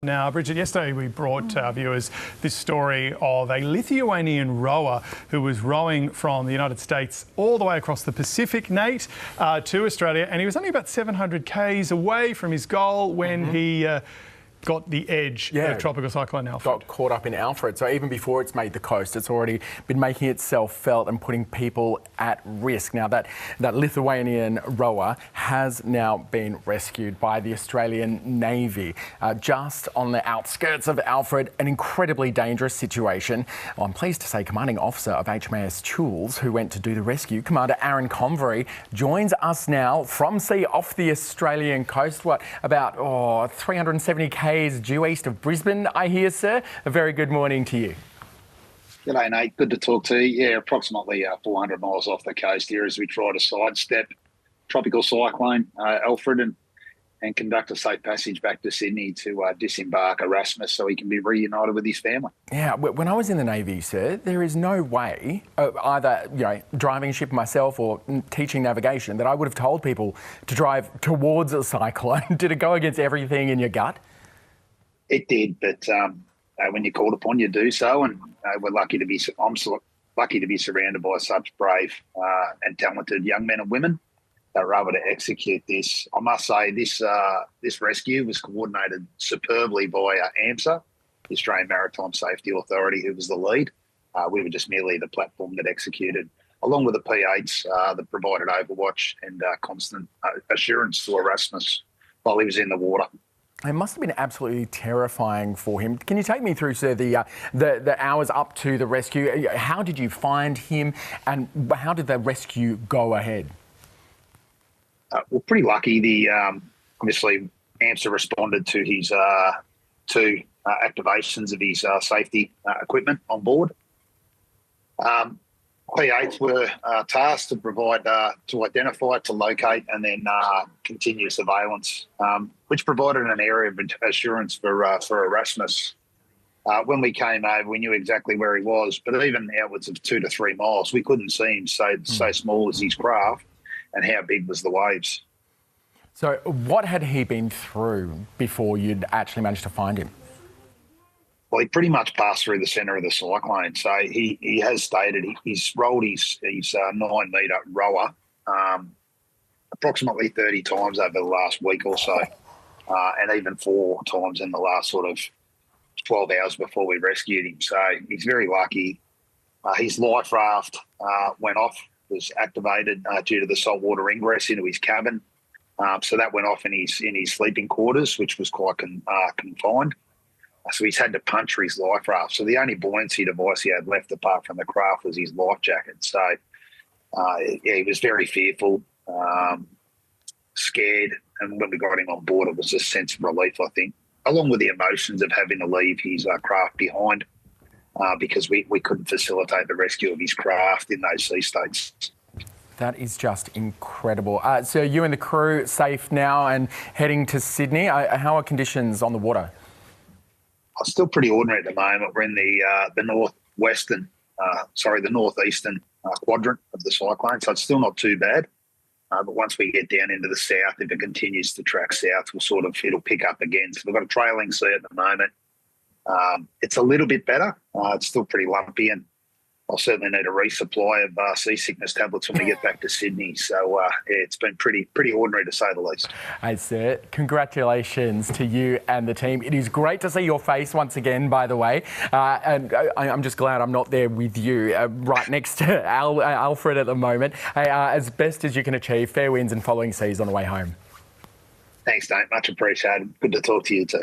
Now, Bridget, yesterday we brought our viewers this story of a Lithuanian rower who was rowing from the United States all the way across the Pacific, Nate, to Australia, and he was only about 700 k's away from his goal when he got the edge of Tropical Cyclone Alfred. Got caught up in Alfred. So even before it's made the coast, it's already been making itself felt and putting people at risk. Now, that Lithuanian rower has now been rescued by the Australian Navy just on the outskirts of Alfred, an incredibly dangerous situation. Well, I'm pleased to say Commanding Officer of HMAS Choules, who went to do the rescue, Commander Arron Convery, joins us now from sea off the Australian coast. What, about 370 k's due east of Brisbane, I hear, sir. A very good morning to you. G'day, Nate. Good to talk to you. Yeah, approximately 400 miles off the coast here as we try to sidestep Tropical Cyclone Alfred and conduct a safe passage back to Sydney to disembark Aurimas so he can be reunited with his family. Yeah, when I was in the Navy, sir, there is no way, either driving a ship myself or teaching navigation, that I would have told people to drive towards a cyclone. Did it go against everything in your gut? It did, but when you're called upon, you do so, and we're lucky to be. I'm lucky to be surrounded by such brave and talented young men and women that were able to execute this. I must say, this rescue was coordinated superbly by AMSA, the Australian Maritime Safety Authority, who was the lead. We were just merely the platform that executed, along with the P8s that provided overwatch and constant assurance to Aurimas while he was in the water. It must have been absolutely terrifying for him. Can you take me through, sir, the hours up to the rescue? How did you find him, and how did the rescue go ahead? Well, pretty lucky. Obviously, AMSA responded to his two activations of his safety equipment on board. P8s were tasked to provide, to identify, to locate, and then continue surveillance, which provided an area of assurance for Aurimas. When we came over, we knew exactly where he was, but even outwards of 2 to 3 miles, we couldn't see him. So small is his craft, and how big was the waves. So, what had he been through before you'd actually managed to find him? Well, he pretty much passed through the centre of the cyclone. So he has stated he's rolled his 9-metre rower approximately 30 times over the last week or so, and even 4 times in the last sort of 12 hours before we rescued him. So he's very lucky. His life raft went off, was activated due to the saltwater ingress into his cabin. So that went off in his sleeping quarters, which was quite confined. So he's had to puncture his life raft. So the only buoyancy device he had left apart from the craft was his life jacket. So he was very fearful, scared. And when we got him on board, it was a sense of relief, I think, along with the emotions of having to leave his craft behind because we couldn't facilitate the rescue of his craft in those sea states. That is just incredible. So you and the crew safe now and heading to Sydney. How are conditions on the water? Still pretty ordinary at the moment. We're in the northeastern quadrant of the cyclone, so it's still not too bad. But once we get down into the south, if it continues to track south, it'll pick up again. So we've got a trailing sea at the moment. It's a little bit better. It's still pretty lumpy, and I'll certainly need a resupply of seasickness tablets when we get back to Sydney. So it's been pretty ordinary to say the least. Hey, sir, congratulations to you and the team. It is great to see your face once again, by the way. And I'm just glad I'm not there with you, right next to Alfred at the moment. Hey, as best as you can achieve, fair winds and following seas on the way home. Thanks, Nate. Much appreciated. Good to talk to you too.